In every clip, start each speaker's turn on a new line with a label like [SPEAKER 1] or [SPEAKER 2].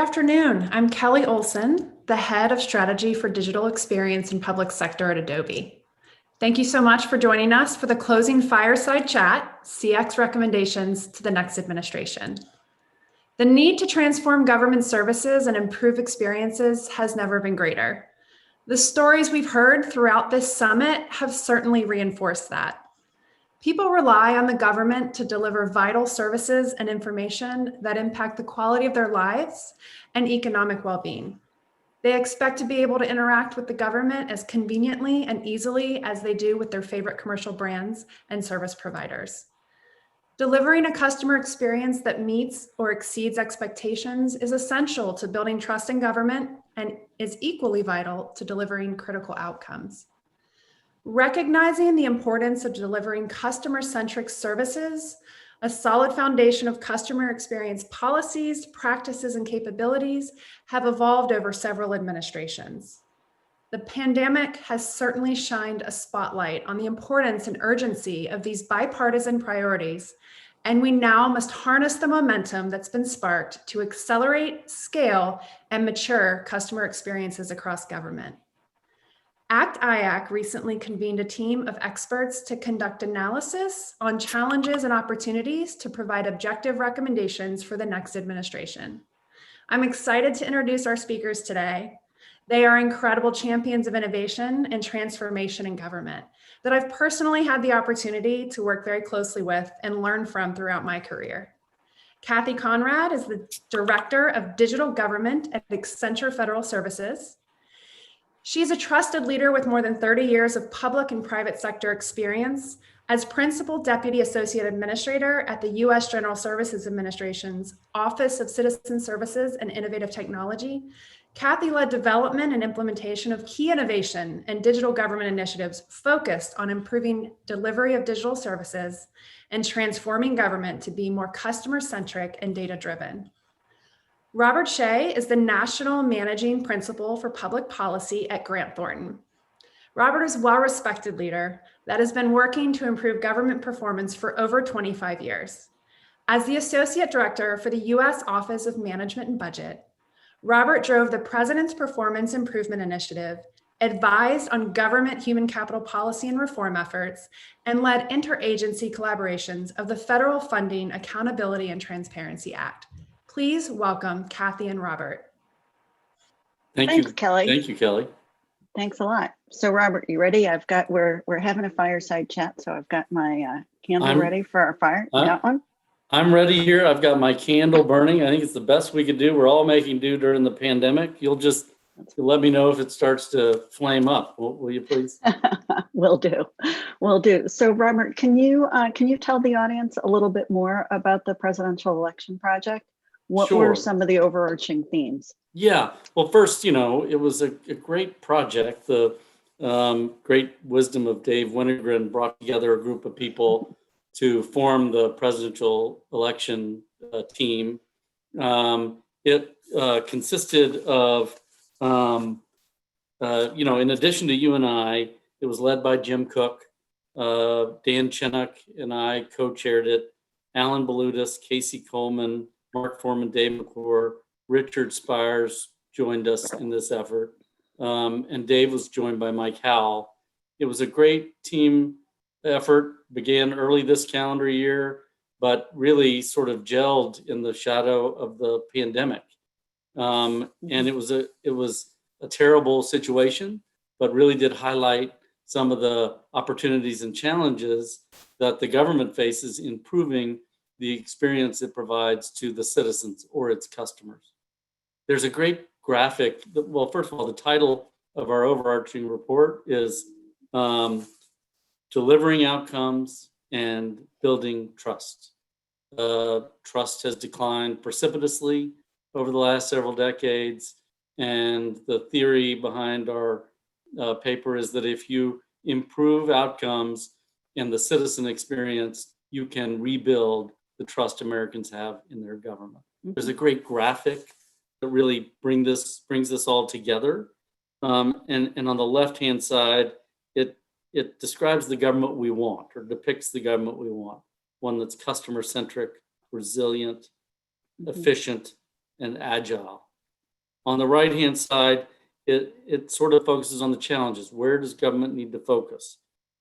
[SPEAKER 1] afternoon. I'm Kelly Olson, the head of strategy for digital experience and public sector at Adobe. Thank you so much for joining us for the closing Fireside Chat, CX recommendations to the next administration. The need to transform government services and improve experiences has never been greater. The stories we've heard throughout this summit have certainly reinforced that. People rely on the government to deliver vital services and information that impact the quality of their lives and economic well-being. They expect to be able to interact with the government as conveniently and easily as they do with their favorite commercial brands and service providers. Delivering a customer experience that meets or exceeds expectations is essential to building trust in government and is equally vital to delivering critical outcomes. Recognizing the importance of delivering customer-centric services, a solid foundation of customer experience policies, practices, and capabilities have evolved over several administrations. The pandemic has certainly shined a spotlight on the importance and urgency of these bipartisan priorities, and we now must harness the momentum that's been sparked to accelerate, scale, and mature customer experiences across government. ACT-IAC recently convened a team of experts to conduct analysis on challenges and opportunities to provide objective recommendations for the next administration. I'm excited to introduce our speakers today. They are incredible champions of innovation and transformation in government that I've personally had the opportunity to work very closely with and learn from throughout my career. Kathy Conrad is the Director of Digital Government at Accenture Federal Services. She's a trusted leader with more than 30 years of public and private sector experience as Principal Deputy Associate Administrator at the U.S. General Services Administration's Office of Citizen Services and Innovative Technology. Kathy led development and implementation of key innovation and digital government initiatives focused on improving delivery of digital services and transforming government to be more customer-centric and data-driven. Robert Shea is the National Managing Principal for Public Policy at Thornton. Robert is a well-respected leader that has been working to improve government performance for over 25 years. As the Associate Director for the U.S. Office of Management and Budget, Robert drove the President's Performance Improvement Initiative, advised on government human capital policy and reform efforts, and led interagency collaborations of the Federal Funding, Accountability, and Transparency Act. Please welcome Kathy and Robert.
[SPEAKER 2] Thanks, Kelly.
[SPEAKER 3] Thank you, Kelly.
[SPEAKER 2] Thanks a lot. So, Robert, you ready? We're having a fireside chat, so I've got my candle ready for our fire. You got one?
[SPEAKER 3] I'm ready here. I've got my candle burning. I think it's the best we could do. We're all making do during the pandemic. You'll let me know if it starts to flame up. Will you please?
[SPEAKER 2] Will do. So, Robert, can you tell the audience a little bit more about the presidential election project? What were some of the overarching themes?
[SPEAKER 3] Yeah. Well, first, it was a great project. The great wisdom of Dave Winogren brought together a group of people to form the presidential election team. It consisted of, in addition to you and I, it was led by Jim Cook, Dan Chinook and I co-chaired it, Alan Balutis, Casey Coleman, Mark Foreman, Dave McClure, Richard Spires joined us in this effort, and Dave was joined by Mike Howell. It was a great team effort, began early this calendar year, but really sort of gelled in the shadow of the pandemic. And it was a terrible situation, but really did highlight some of the opportunities and challenges that the government faces in improving the experience it provides to the citizens or its customers. There's a great graphic. Well, first of all, the title of our overarching report is Delivering Outcomes and Building Trust. Trust has declined precipitously over the last several decades, and the theory behind our paper is that if you improve outcomes and the citizen experience, you can rebuild the trust Americans have in their government. There's a great graphic that really brings this all together. And on the left-hand side, it describes the government we want, or depicts the government we want, one that's customer-centric, resilient, efficient, and agile. On the right-hand side, it sort of focuses on the challenges. Where does government need to focus?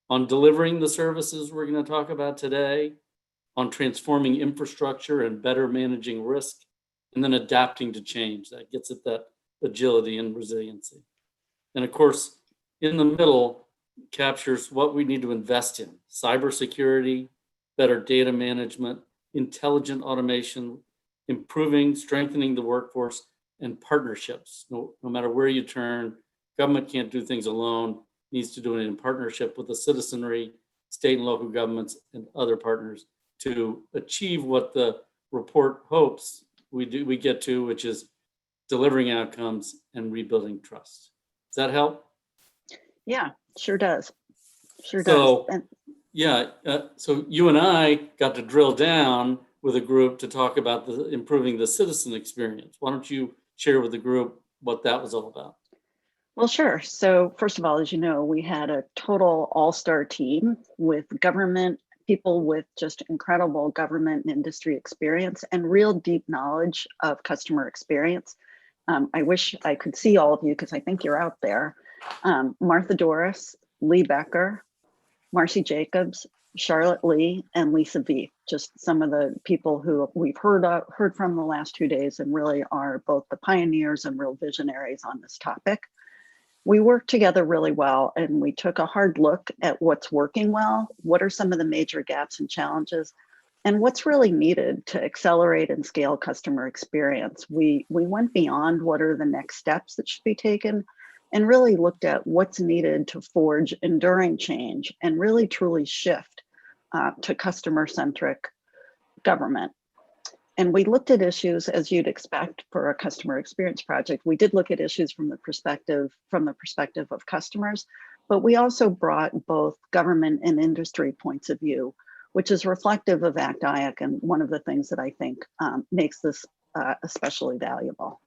[SPEAKER 3] On delivering the services we're going to talk about today, on transforming infrastructure and better managing risk, and then adapting to change. That gets at that agility and resiliency. And of course, in the middle captures what we need to invest in: cybersecurity, better data management, intelligent automation, improving, strengthening the workforce, and partnerships. No matter where you turn, government can't do things alone, needs to do it in partnership with the citizenry, state and local governments, and other partners to achieve what the report hopes we get to, which is delivering outcomes and rebuilding trust. Does that help?
[SPEAKER 2] Yeah, sure does. Sure
[SPEAKER 3] So,
[SPEAKER 2] does.
[SPEAKER 3] so you and I got to drill down with a group to talk about improving the citizen experience. Why don't you share with the group what that was all about?
[SPEAKER 2] Well, sure. So first of all, as you know, we had a total all-star team with government people with just incredible government and industry experience and real deep knowledge of customer experience. I wish I could see all of you because I think you're out there. Martha Doris, Lee Becker, Marcy Jacobs, Charlotte Lee, and Lisa V. Just some of the people who we've heard from the last 2 days and really are both the pioneers and real visionaries on this topic. We worked together really well, and we took a hard look at what's working well, what are some of the major gaps and challenges, and what's really needed to accelerate and scale customer experience. We went beyond what are the next steps that should be taken and really looked at what's needed to forge enduring change and really truly shift to customer-centric government. And we looked at issues as you'd expect for a customer experience project. We did look at issues from the perspective of customers, but we also brought both government and industry points of view, which is reflective of ACT-IAC and one of the things that I think makes this especially valuable.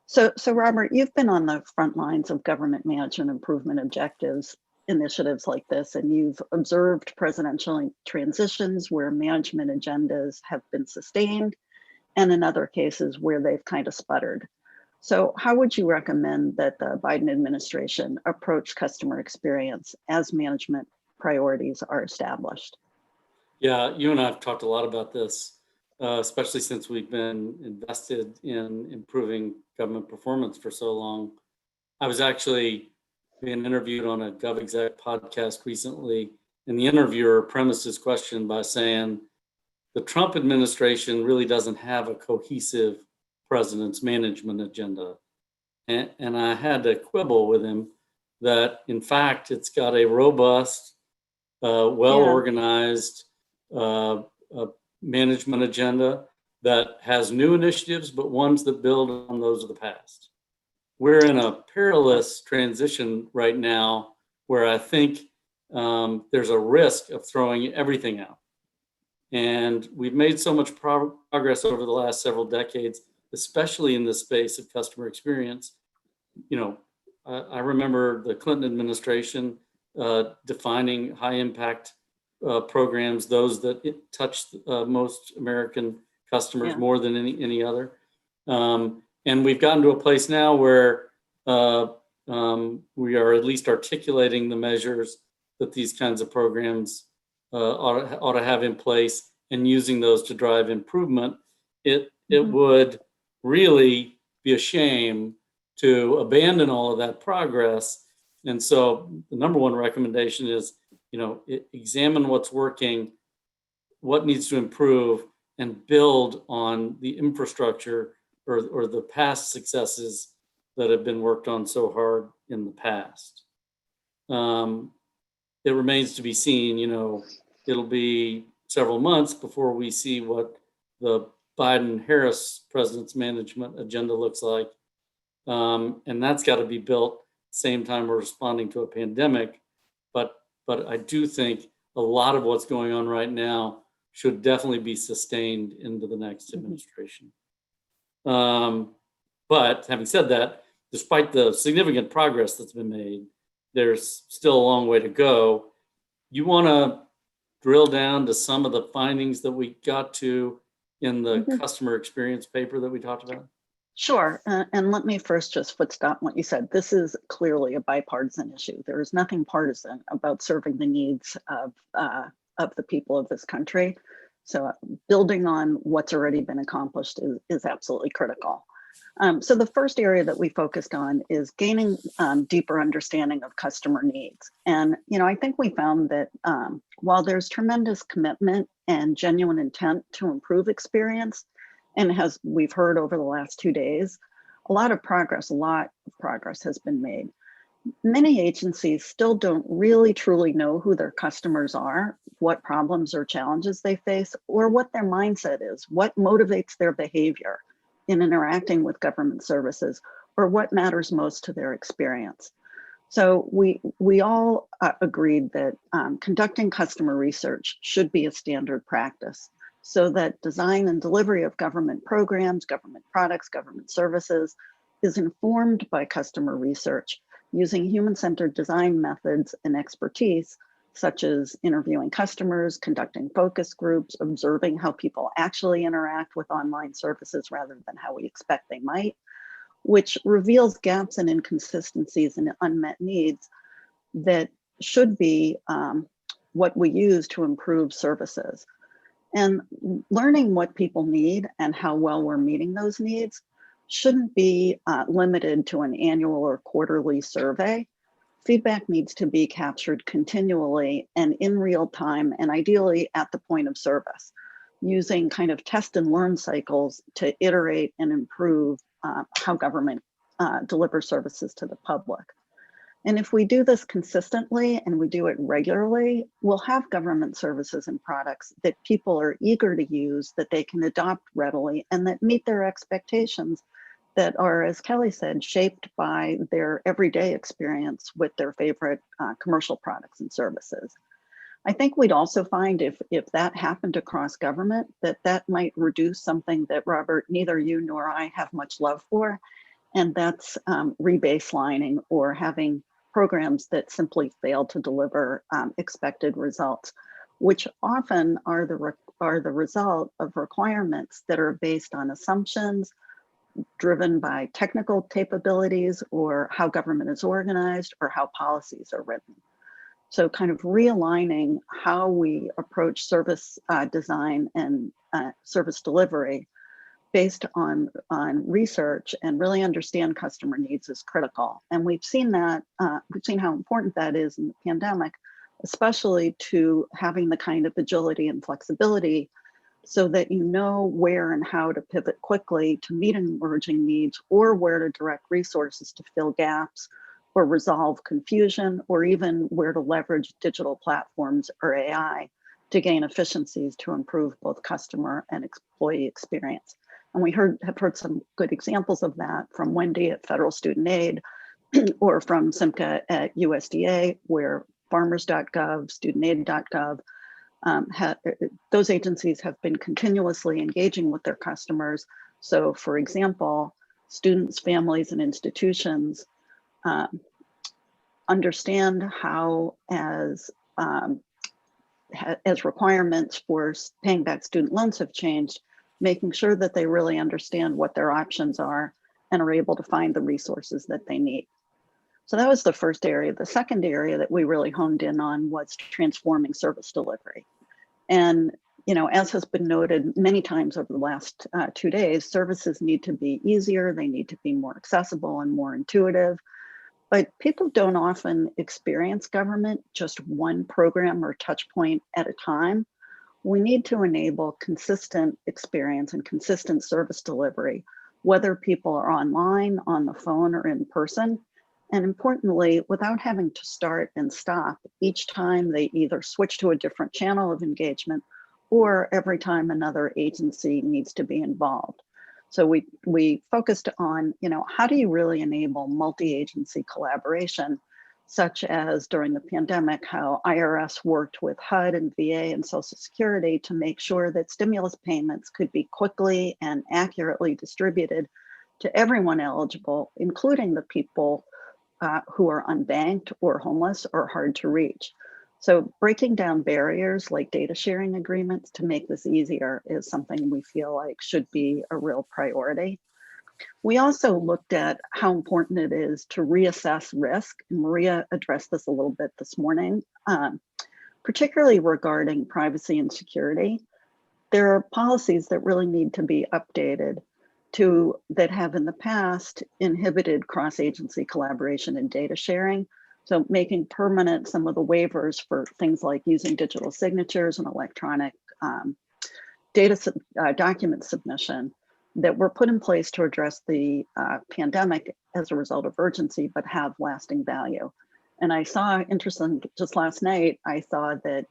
[SPEAKER 2] So Robert, you've been on the front lines of government management improvement objectives initiatives like this, and you've observed presidential transitions where management agendas have been sustained and in other cases where they've kind of sputtered. So how would you recommend that the Biden administration approach customer experience as management priorities are established?
[SPEAKER 3] Yeah, you and I have talked a lot about this, especially since we've been invested in improving government performance for so long. I was actually being interviewed on a GovExec podcast recently, and the interviewer premised his question by saying the Trump administration really doesn't have a cohesive president's management agenda. And I had to quibble with him that, in fact, it's got a robust, well-organized management agenda that has new initiatives, but ones that build on those of the past. We're in a perilous transition right now where I think there's a risk of throwing everything out. And we've made so much progress over the last several decades, especially in the space of customer experience. You know, I remember the Clinton administration defining high impact programs, those that touched most American customers more than any other. And we've gotten to a place now where we are at least articulating the measures that these kinds of programs ought to have in place and using those to drive improvement. It would really be a shame to abandon all of that progress. And so the number one recommendation is, examine what's working, what needs to improve, and build on the infrastructure or the past successes that have been worked on so hard in the past. It remains to be seen, it'll be several months before we see what the Biden-Harris president's management agenda looks like. And that's got to be built at the same time we're responding to a pandemic. But I do think a lot of what's going on right now should definitely be sustained into the next administration. But having said that, despite the significant progress that's been made, there's still a long way to go. You want to drill down to some of the findings that we got to in the customer experience paper that we talked about?
[SPEAKER 2] Sure, and let me first just footstop what you said. This is clearly a bipartisan issue. There is nothing partisan about serving the needs of the people of this country. So building on what's already been accomplished is absolutely critical. So the first area that we focused on is gaining deeper understanding of customer needs. And, I think we found that while there's tremendous commitment and genuine intent to improve experience, and as we've heard over the last 2 days, a lot of progress has been made. Many agencies still don't really truly know who their customers are, what problems or challenges they face, or what their mindset is, what motivates their behavior in interacting with government services, or what matters most to their experience. So we all agreed that conducting customer research should be a standard practice so that design and delivery of government programs, government products, government services is informed by customer research using human-centered design methods and expertise, such as interviewing customers, conducting focus groups, observing how people actually interact with online services rather than how we expect they might, which reveals gaps and inconsistencies and unmet needs that should be what we use to improve services. And learning what people need and how well we're meeting those needs shouldn't be limited to an annual or quarterly survey. Feedback needs to be captured continually and in real time, and ideally at the point of service, using kind of test and learn cycles to iterate and improve how government delivers services to the public. And if we do this consistently and we do it regularly, we'll have government services and products that people are eager to use, that they can adopt readily, and that meet their expectations that are, as Kelly said, shaped by their everyday experience with their favorite commercial products and services. I think we'd also find if that happened across government, that might reduce something that, Robert, neither you nor I have much love for, and that's rebaselining or having programs that simply fail to deliver expected results, which often are the result of requirements that are based on assumptions driven by technical capabilities or how government is organized or how policies are written. So kind of realigning how we approach service design and service delivery based on research and really understand customer needs is critical. And we've seen that, we've seen how important that is in the pandemic, especially to having the kind of agility and flexibility so that you know where and how to pivot quickly to meet emerging needs or where to direct resources to fill gaps or resolve confusion or even where to leverage digital platforms or AI to gain efficiencies to improve both customer and employee experience. And we have heard some good examples of that from Wendy at Federal Student Aid or from Simca at USDA, where farmers.gov, studentaid.gov, those agencies have been continuously engaging with their customers. So for example, students, families, and institutions understand how as requirements for paying back student loans have changed, making sure that they really understand what their options are and are able to find the resources that they need. So that was the first area. The second area that we really honed in on was transforming service delivery. And, as has been noted many times over the last 2 days, services need to be easier, they need to be more accessible and more intuitive. But people don't often experience government just one program or touch point at a time. We need to enable consistent experience and consistent service delivery, whether people are online, on the phone, or in person. And importantly, without having to start and stop each time they either switch to a different channel of engagement or every time another agency needs to be involved. So we focused on, how do you really enable multi-agency collaboration, such as during the pandemic, how IRS worked with HUD and VA and Social Security to make sure that stimulus payments could be quickly and accurately distributed to everyone eligible, including the people who are unbanked or homeless or hard to reach. So breaking down barriers like data sharing agreements to make this easier is something we feel like should be a real priority. We also looked at how important it is to reassess risk. And Maria addressed this a little bit this morning, particularly regarding privacy and security. There are policies that really need to be updated that have in the past inhibited cross-agency collaboration and data sharing. So making permanent some of the waivers for things like using digital signatures and electronic document submission that were put in place to address the pandemic as a result of urgency, but have lasting value. And I saw, interesting, just last night, I saw that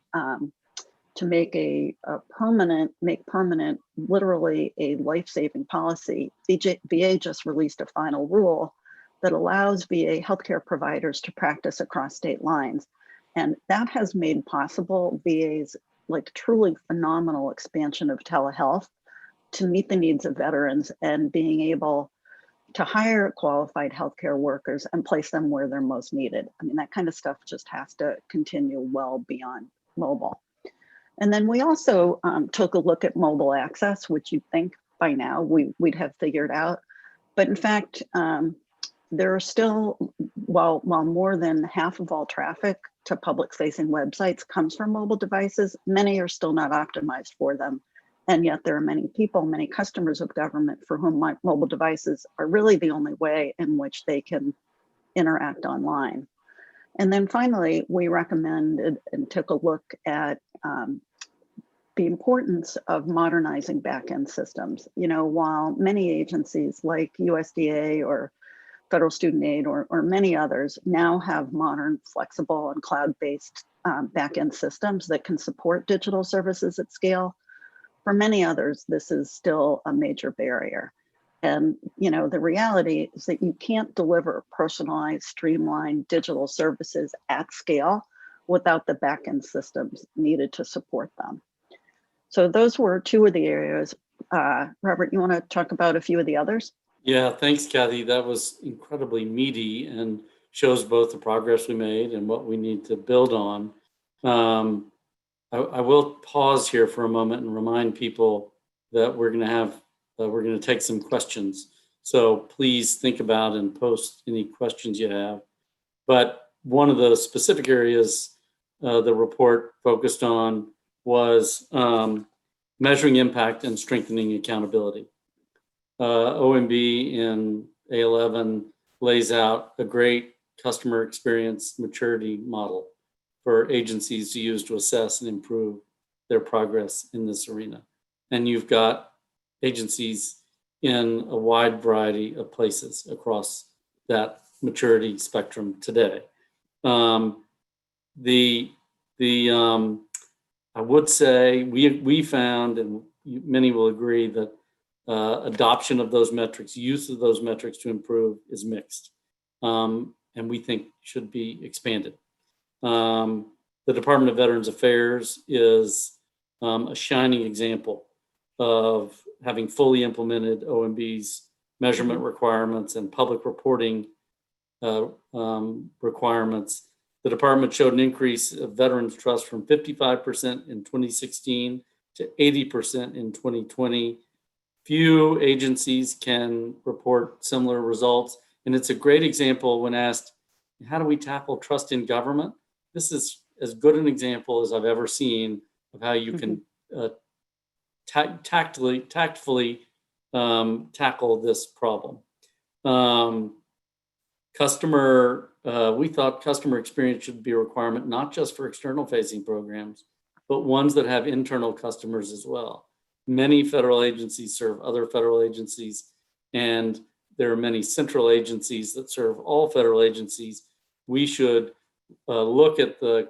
[SPEAKER 2] to make make permanent, literally a life-saving policy, VA just released a final rule that allows VA healthcare providers to practice across state lines. And that has made possible VA's like truly phenomenal expansion of telehealth to meet the needs of veterans and being able to hire qualified healthcare workers and place them where they're most needed. I mean, that kind of stuff just has to continue well beyond mobile. And then we also took a look at mobile access, which you'd think by now we'd have figured out. But in fact, there are still, while more than half of all traffic to public-facing websites comes from mobile devices, many are still not optimized for them. And yet there are many people, many customers of government for whom mobile devices are really the only way in which they can interact online. And then finally, we recommended and took a look at the importance of modernizing back-end systems. You know, while many agencies like USDA or Federal Student Aid or many others now have modern, flexible, and cloud-based back-end systems that can support digital services at scale, for many others, this is still a major barrier. And you know, the reality is that you can't deliver personalized, streamlined digital services at scale without the back-end systems needed to support them. So those were two of the areas. Robert, you want to talk about a few of the others?
[SPEAKER 3] Yeah, thanks, Kathy. That was incredibly meaty and shows both the progress we made and what we need to build on. I will pause here for a moment and remind people that we're going to take some questions. So please think about and post any questions you have. But one of the specific areas the report focused on was measuring impact and strengthening accountability. OMB in A11 lays out a great customer experience maturity model for agencies to use to assess and improve their progress in this arena. And you've got agencies in a wide variety of places across that maturity spectrum today. I would say we found, and many will agree, that adoption of those metrics, use of those metrics to improve is mixed, and we think should be expanded. The Department of Veterans Affairs is a shining example of having fully implemented OMB's measurement requirements and public reporting requirements. The department showed an increase of veterans trust from 55% in 2016 to 80% in 2020. Few agencies can report similar results. And it's a great example when asked, how do we tackle trust in government? This is as good an example as I've ever seen of how you can tactfully tackle this problem. We thought customer experience should be a requirement, not just for external facing programs, but ones that have internal customers as well. Many federal agencies serve other federal agencies, and there are many central agencies that serve all federal agencies. We should look at the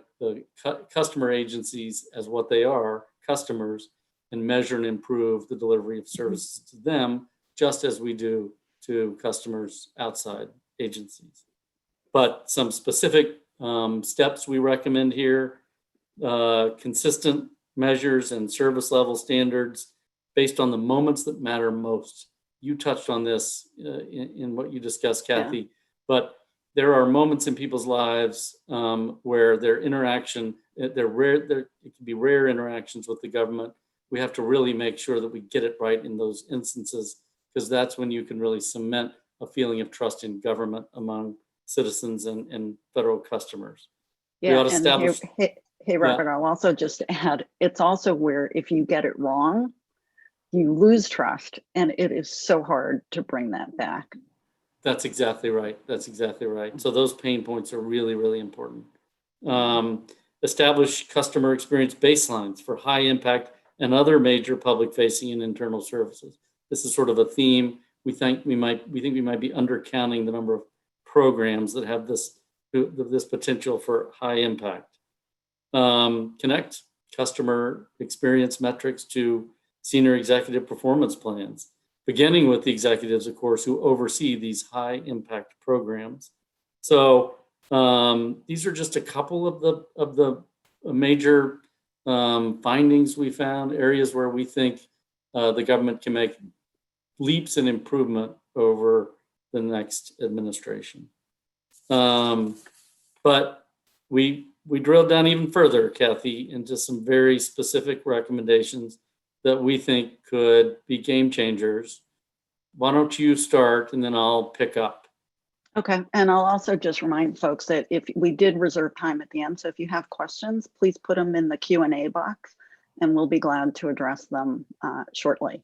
[SPEAKER 3] customer agencies as what they are, customers, and measure and improve the delivery of services to them, just as we do to customers outside agencies. But some specific steps we recommend here, consistent measures and service level standards based on the moments that matter most. You touched on this in what you discussed, Kathy, yeah. But there are moments in people's lives where their interaction, it can be rare interactions with the government. We have to really make sure that we get it right in those instances because that's when you can really cement a feeling of trust in government among citizens and federal customers. We ought to
[SPEAKER 2] and
[SPEAKER 3] establish.
[SPEAKER 2] hey, Robert, I'll also just add, it's also where if you get it wrong, you lose trust, and it is so hard to bring that back.
[SPEAKER 3] That's exactly right. That's exactly right. So those pain points are really, really important. Establish customer experience baselines for high impact and other major public facing and internal services. This is sort of a theme. We think we might be undercounting the number of programs that have this potential for high impact. Connect customer experience metrics to senior executive performance plans, beginning with the executives, of course, who oversee these high impact programs. So these are just a couple of the major findings we found, areas where we think the government can make leaps in improvement over the next administration. But we drilled down even further, Kathy, into some very specific recommendations that we think could be game changers. Why don't you start, and then I'll pick up.
[SPEAKER 2] Okay, and I'll also just remind folks that if we did reserve time at the end, so if you have questions, please put them in the Q&A box, and we'll be glad to address them shortly.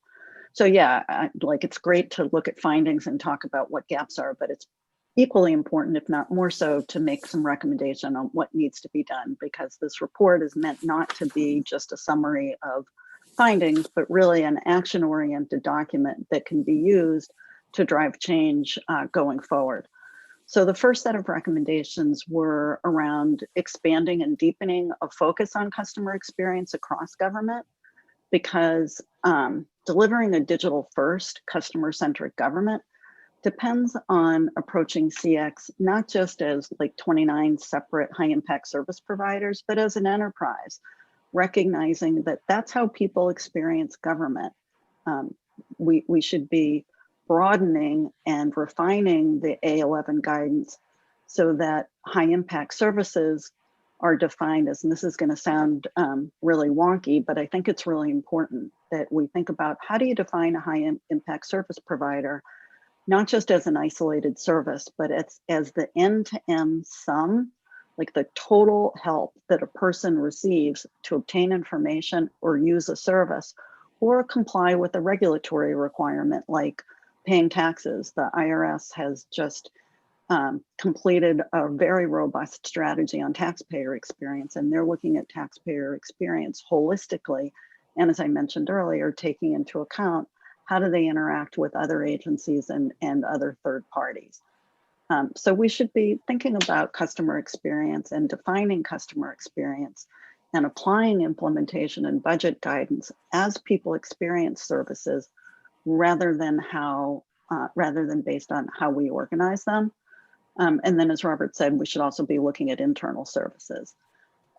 [SPEAKER 2] So yeah, like it's great to look at findings and talk about what gaps are, but it's equally important, if not more so, to make some recommendation on what needs to be done, because this report is meant not to be just a summary of findings, but really an action-oriented document that can be used to drive change going forward. So the first set of recommendations were around expanding and deepening a focus on customer experience across government, because delivering a digital-first, customer-centric government depends on approaching CX not just as like 29 separate high-impact service providers, but as an enterprise, recognizing that that's how people experience government. We should be broadening and refining the A11 guidance so that high-impact services are defined as, and this is going to sound really wonky, but I think it's really important that we think about how do you define a high-impact service provider, not just as an isolated service, but as the end-to-end sum, like the total help that a person receives to obtain information or use a service or comply with a regulatory requirement like paying taxes. The IRS has just completed a very robust strategy on taxpayer experience, and they're looking at taxpayer experience holistically. And as I mentioned earlier, taking into account how do they interact with other agencies and other third parties. So we should be thinking about customer experience and defining customer experience and applying implementation and budget guidance as people experience services rather than based on how we organize them. And then, as Robert said, we should also be looking at internal services.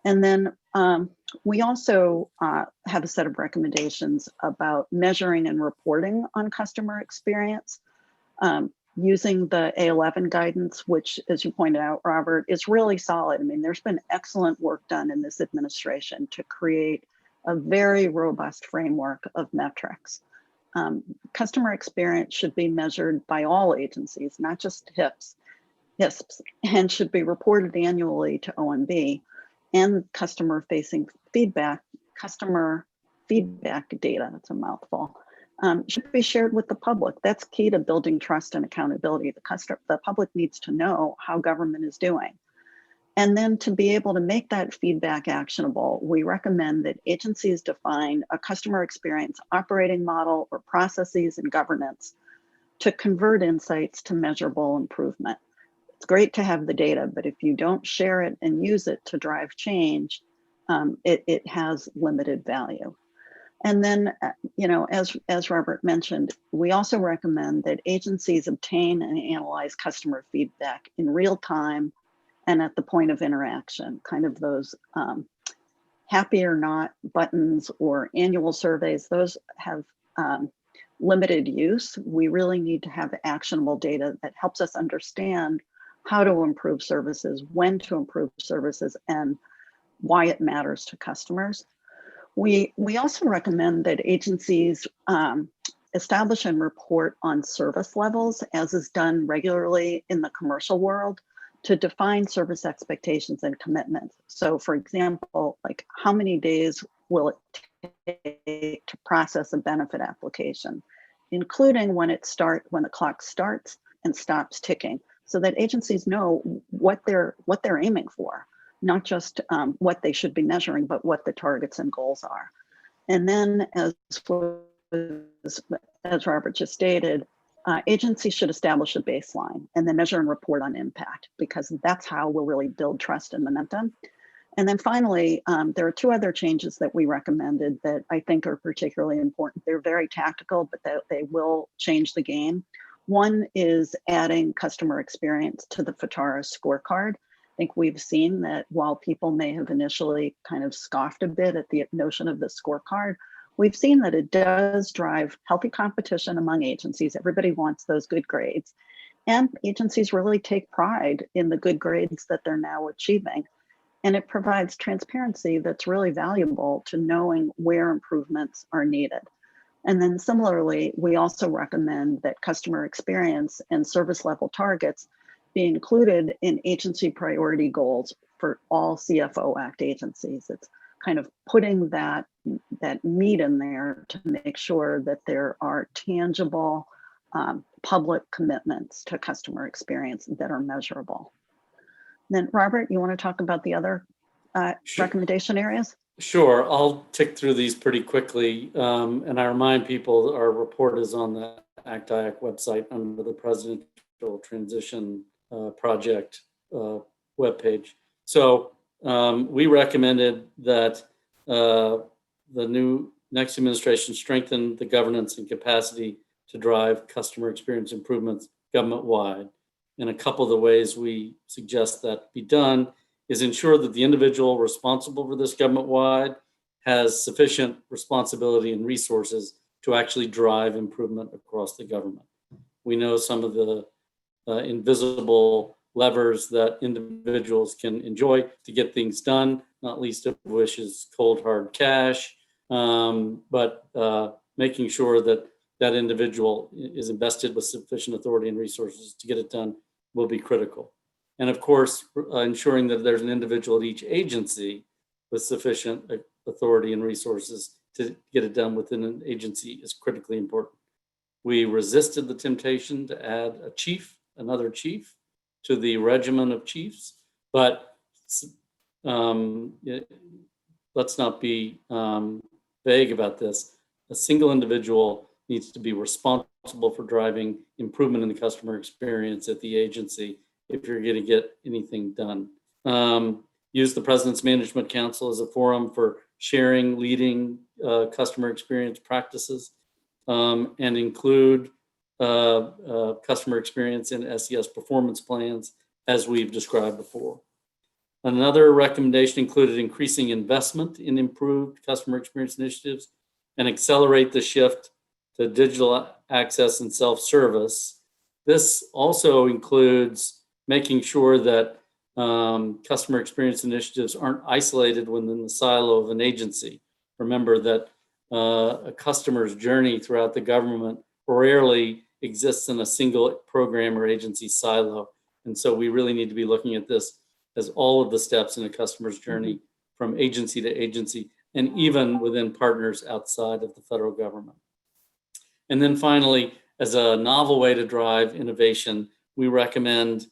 [SPEAKER 2] And then we also have a set of recommendations about measuring and reporting on customer experience using the A11 guidance, which, as you pointed out, Robert, is really solid. I mean, there's been excellent work done in this administration to create a very robust framework of metrics. Customer experience should be measured by all agencies, not just HISPs, and should be reported annually to OMB, and customer feedback data, that's a mouthful, should be shared with the public. That's key to building trust and accountability. The public needs to know how government is doing. And then to be able to make that feedback actionable, we recommend that agencies define a customer experience operating model or processes and governance to convert insights to measurable improvement. It's great to have the data, but if you don't share it and use it to drive change, it has limited value. And then, as Robert mentioned, we also recommend that agencies obtain and analyze customer feedback in real time and at the point of interaction, kind of those happy or not buttons or annual surveys. Those have limited use. We really need to have actionable data that helps us understand how to improve services, when to improve services, and why it matters to customers. We also recommend that agencies establish and report on service levels, as is done regularly in the commercial world, to define service expectations and commitments. So for example, like how many days will it take to process a benefit application, including when the clock starts and stops ticking, so that agencies know what they're aiming for, not just what they should be measuring, but what the targets and goals are. And then, as Robert just stated, agencies should establish a baseline and then measure and report on impact, because that's how we'll really build trust and momentum. And then finally, there are two other changes that we recommended that I think are particularly important. They're very tactical, but they will change the game. One is adding customer experience to the FITARA scorecard. I think we've seen that while people may have initially kind of scoffed a bit at the notion of the scorecard, we've seen that it does drive healthy competition among agencies. Everybody wants those good grades. And agencies really take pride in the good grades that they're now achieving. And it provides transparency that's really valuable to knowing where improvements are needed. And then similarly, we also recommend that customer experience and service level targets be included in agency priority goals for all CFO Act agencies. It's kind of putting that meat in there to make sure that there are tangible public commitments to customer experience that are measurable. Then Robert, you want to talk about the other recommendation areas?
[SPEAKER 3] Sure, I'll tick through these pretty quickly. And I remind people our report is on the ACT-IAC website under the Presidential Transition Project webpage. So we recommended that the next administration strengthen the governance and capacity to drive customer experience improvements government-wide. And a couple of the ways we suggest that be done is ensure that the individual responsible for this government-wide has sufficient responsibility and resources to actually drive improvement across the government. We know some of the invisible levers that individuals can enjoy to get things done, not least of which is cold hard cash, but making sure that that individual is invested with sufficient authority and resources to get it done will be critical. And of course, ensuring that there's an individual at each agency with sufficient authority and resources to get it done within an agency is critically important. We resisted the temptation to add another chief to the regimen of chiefs, but let's not be vague about this. A single individual needs to be responsible for driving improvement in the customer experience at the agency if you're going to get anything done. Use the President's Management Council as a forum for sharing leading customer experience practices, and include customer experience in SES performance plans, as we've described before. Another recommendation included increasing investment in improved customer experience initiatives and accelerate the shift to digital access and self-service. This also includes making sure that customer experience initiatives aren't isolated within the silo of an agency. Remember that a customer's journey throughout the government rarely exists in a single program or agency silo. And so we really need to be looking at this as all of the steps in a customer's journey from agency to agency, and even within partners outside of the federal government. And then finally, as a novel way to drive innovation, we recommend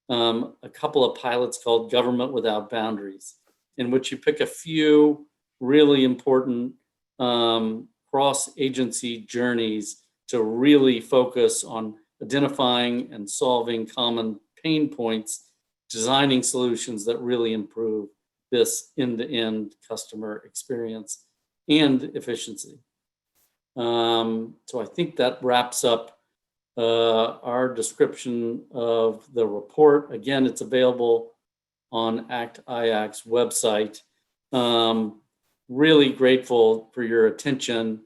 [SPEAKER 3] a couple of pilots called Government Without Boundaries, in which you pick a few really important cross-agency journeys to really focus on identifying and solving common pain points, designing solutions that really improve this end-to-end customer experience and efficiency. So I think that wraps up our description of the report. Again, it's available on ACT-IAC's website. Really grateful for your attention,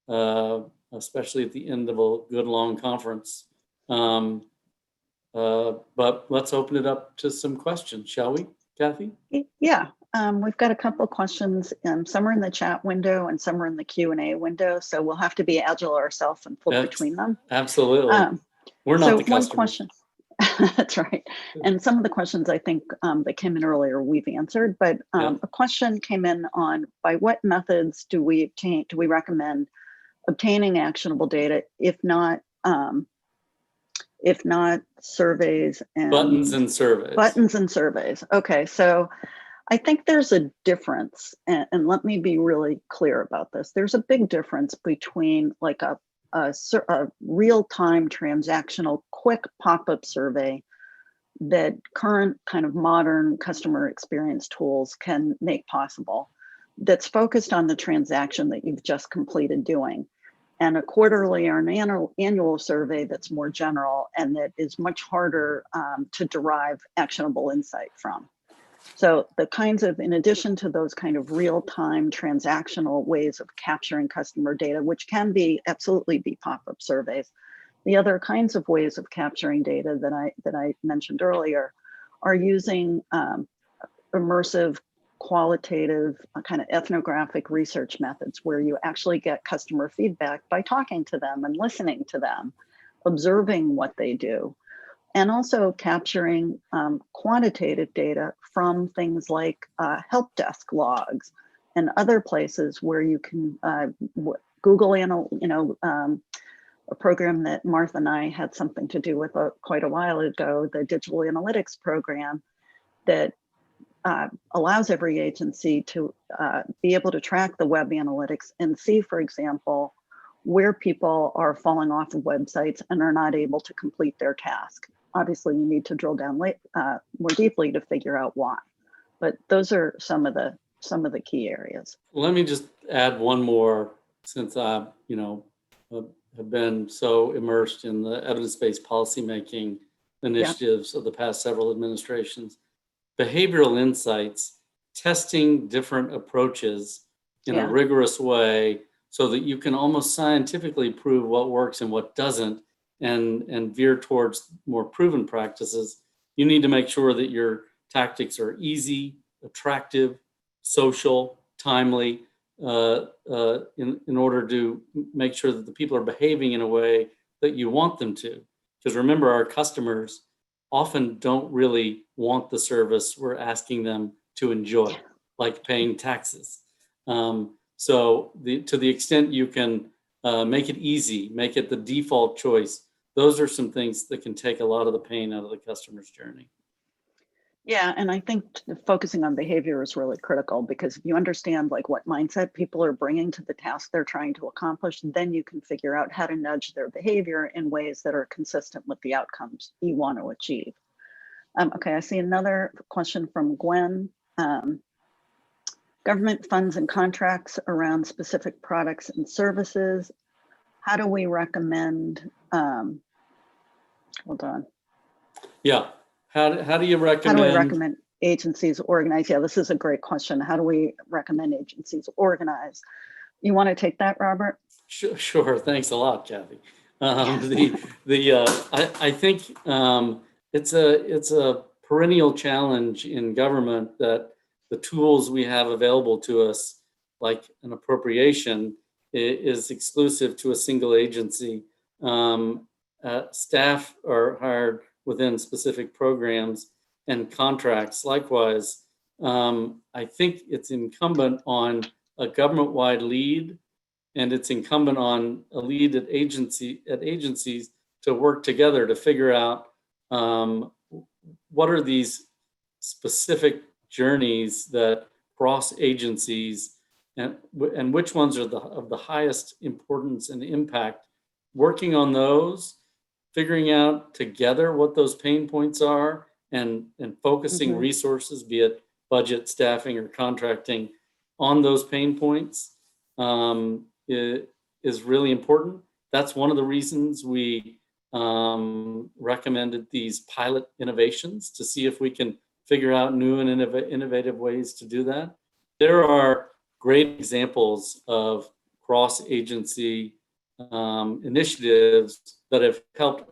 [SPEAKER 3] especially at the end of a good long conference. But let's open it up to some questions, shall we, Kathy?
[SPEAKER 2] Yeah, We've got a couple of questions. Some are in the chat window and some are in the Q&A window. So we'll have to be agile ourselves and flip between them.
[SPEAKER 3] Absolutely. We're not
[SPEAKER 2] so
[SPEAKER 3] the customer.
[SPEAKER 2] One question. That's right. And some of the questions I think that came in earlier we've answered, but a question came in on by what methods do we recommend obtaining actionable data, if not surveys and
[SPEAKER 3] buttons and surveys.
[SPEAKER 2] Buttons and surveys. Okay, so I think there's a difference, and let me be really clear about this. There's a big difference between like a real-time transactional quick pop-up survey that current kind of modern customer experience tools can make possible, that's focused on the transaction that you've just completed doing, and a quarterly or an annual survey that's more general and that is much harder to derive actionable insight from. So the kinds of, in addition to those kind of real-time transactional ways of capturing customer data, which can be absolutely be pop-up surveys, the other kinds of ways of capturing data that I mentioned earlier are using immersive, qualitative, kind of ethnographic research methods where you actually get customer feedback by talking to them and listening to them, observing what they do, and also capturing quantitative data from things like help desk logs and other places where you can Google, a program that Martha and I had something to do with quite a while ago, the digital analytics program that allows every agency to be able to track the web analytics and see, for example, where people are falling off of websites and are not able to complete their task. Obviously, you need to drill down more deeply to figure out why. But those are some of the key areas.
[SPEAKER 3] Let me just add one more, since I, have been so immersed in the evidence-based policymaking initiatives of the past several administrations. Behavioral insights, testing different approaches in a rigorous way so that you can almost scientifically prove what works and what doesn't, and veer towards more proven practices. You need to make sure that your tactics are easy, attractive, social, timely, in order to make sure that the people are behaving in a way that you want them to. Because remember, our customers often don't really want the service we're asking them to enjoy, like paying taxes. So to the extent you can make it easy, make it the default choice, those are some things that can take a lot of the pain out of the customer's journey.
[SPEAKER 2] Yeah, and I think focusing on behavior is really critical, because if you understand like what mindset people are bringing to the task they're trying to accomplish, then you can figure out how to nudge their behavior in ways that are consistent with the outcomes you want to achieve. Okay, I see another question from Gwen. Government funds and contracts around specific products and services. How do we recommend, hold on.
[SPEAKER 3] Yeah. How do you recommend?
[SPEAKER 2] How do we recommend agencies organize? Yeah, this is a great question. How do we recommend agencies organize? You want to take that, Robert?
[SPEAKER 3] Sure. Thanks a lot, Kathy. I think it's a perennial challenge in government that the tools we have available to us, like an appropriation, is exclusive to a single agency. Staff are hired within specific programs and contracts. Likewise, I think it's incumbent on a government-wide lead, and it's incumbent on a lead at agencies to work together to figure out what are these specific journeys that cross agencies, and which ones are of the highest importance and impact. Working on those, figuring out together what those pain points are, and focusing resources, be it budget, staffing, or contracting, on those pain points is really important. That's one of the reasons we recommended these pilot innovations, to see if we can figure out new and innovative ways to do that. There are great examples of cross-agency initiatives that have helped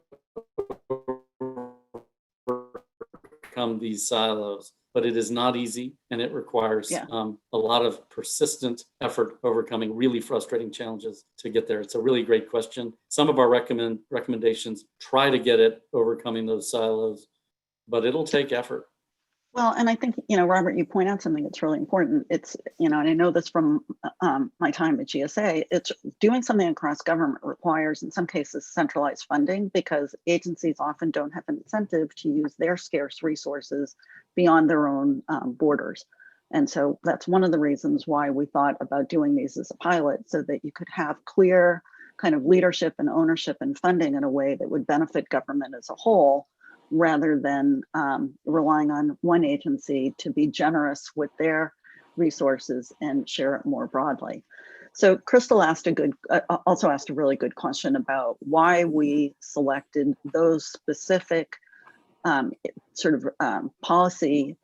[SPEAKER 3] overcome these silos. but it is not easy, and it requires a lot of persistent effort overcoming really frustrating challenges to get there. It's a really great question. Some of our recommendations try to get at overcoming those silos, but it'll take effort.
[SPEAKER 2] Well, and I think, Robert, you point out something that's really important. It's, and I know this from my time at GSA, it's doing something across government requires, in some cases, centralized funding, because agencies often don't have an incentive to use their scarce resources beyond their own borders. And so that's one of the reasons why we thought about doing these as a pilot, so that you could have clear kind of leadership and ownership and funding in a way that would benefit government as a whole, rather than relying on one agency to be generous with their resources and share it more broadly. So Crystal also asked a really good question about why we selected those specific policy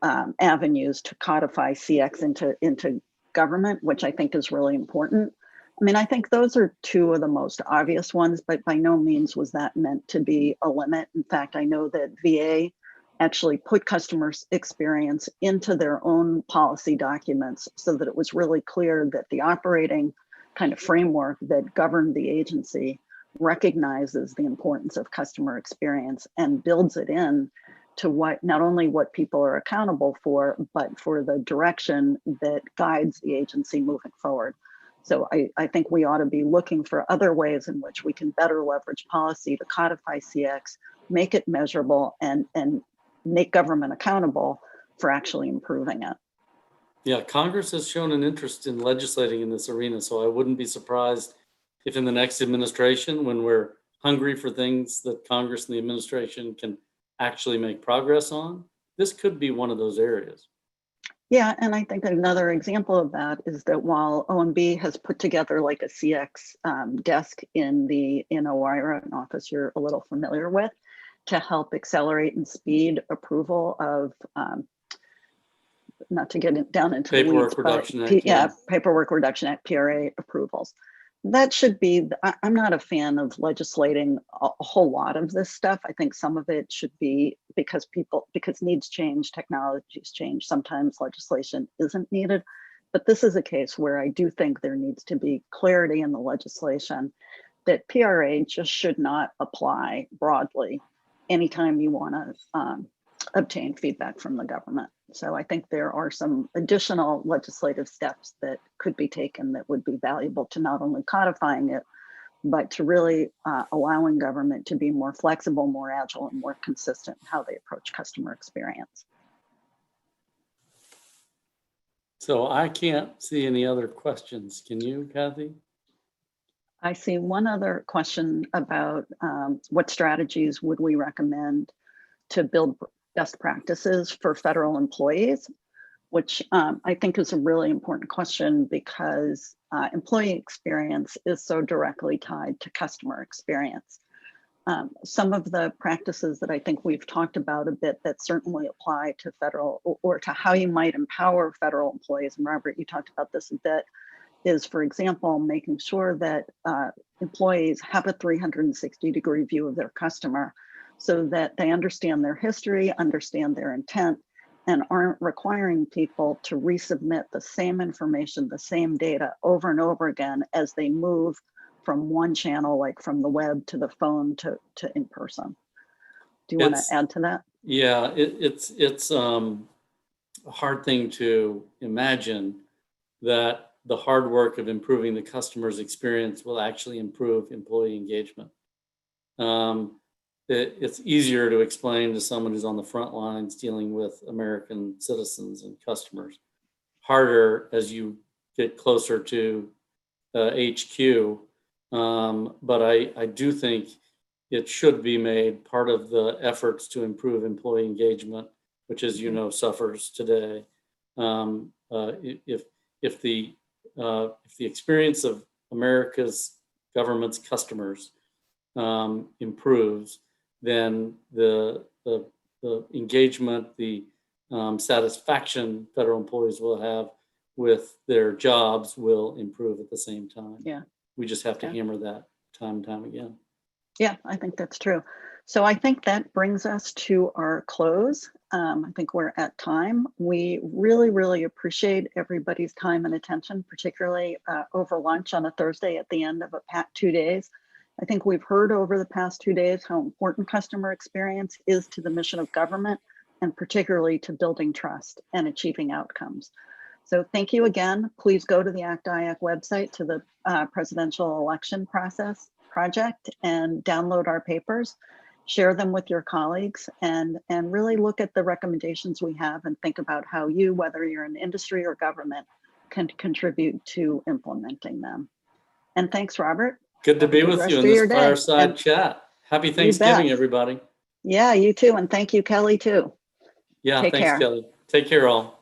[SPEAKER 2] avenues to codify CX into government, which I think is really important. I mean, I think those are two of the most obvious ones, but by no means was that meant to be a limit. In fact, I know that VA actually put customer experience into their own policy documents so that it was really clear that the operating kind of framework that governed the agency recognizes the importance of customer experience and builds it in to not only what people are accountable for, but for the direction that guides the agency moving forward. So I think we ought to be looking for other ways in which we can better leverage policy to codify CX, make it measurable, and make government accountable for actually improving it.
[SPEAKER 3] Yeah, Congress has shown an interest in legislating in this arena, so I wouldn't be surprised if in the next administration, when we're hungry for things that Congress and the administration can actually make progress on, this could be one of those areas.
[SPEAKER 2] Yeah, and I think another example of that is that while OMB has put together like a CX desk in OIRA, an office you're a little familiar with, to help accelerate and speed approval of, not to get down into
[SPEAKER 3] Paperwork
[SPEAKER 2] the weeds,
[SPEAKER 3] Reduction Act.
[SPEAKER 2] Paperwork Reduction Act, PRA approvals. That should be, I'm not a fan of legislating a whole lot of this stuff. I think some of it should be because needs change, technologies change. Sometimes legislation isn't needed, but this is a case where I do think there needs to be clarity in the legislation that PRA just should not apply broadly anytime you want to obtain feedback from the government. So I think there are some additional legislative steps that could be taken that would be valuable to not only codifying it, but to really allowing government to be more flexible, more agile, and more consistent in how they approach customer experience.
[SPEAKER 3] So I can't see any other questions. Can you, Kathy?
[SPEAKER 2] I see one other question about what strategies would we recommend to build best practices for federal employees, which I think is a really important question because employee experience is so directly tied to customer experience. Some of the practices that I think we've talked about a bit that certainly apply to federal or to how you might empower federal employees, and Robert, you talked about this a bit, is, for example, making sure that employees have a 360-degree view of their customer so that they understand their history, understand their intent, and aren't requiring people to resubmit the same information, the same data over and over again as they move from one channel, like from the web to the phone to in person. Do you want to add to that?
[SPEAKER 3] Yeah, it's a hard thing to imagine that the hard work of improving the customer's experience will actually improve employee engagement. It's easier to explain to someone who's on the front lines dealing with American citizens and customers. Harder as you get closer to HQ. But I do think it should be made part of the efforts to improve employee engagement, which, as you know, suffers today. If the experience of America's government's customers improves, then the engagement, the satisfaction federal employees will have with their jobs will improve at the same time.
[SPEAKER 2] Yeah.
[SPEAKER 3] We just have to hammer that time and time again.
[SPEAKER 2] Yeah, I think that's true. So I think that brings us to our close. I think we're at time. We really, really appreciate everybody's time and attention, particularly over lunch on a Thursday at the end of a 2 days. I think we've heard over the past 2 days how important customer experience is to the mission of government, and particularly to building trust and achieving outcomes. So thank you again. Please go to the ACT-IAC website to the presidential election project and download our papers, share them with your colleagues, and really look at the recommendations we have and think about how you, whether you're in industry or government, can contribute to implementing them. And thanks, Robert.
[SPEAKER 3] Good to be with you in this fireside
[SPEAKER 2] and
[SPEAKER 3] chat. Happy Thanksgiving,
[SPEAKER 2] bet.
[SPEAKER 3] everybody.
[SPEAKER 2] Yeah, you too. And thank you, Kelly, too.
[SPEAKER 3] Yeah,
[SPEAKER 2] Take
[SPEAKER 3] thanks,
[SPEAKER 2] care.
[SPEAKER 3] Kelly. Take care, all.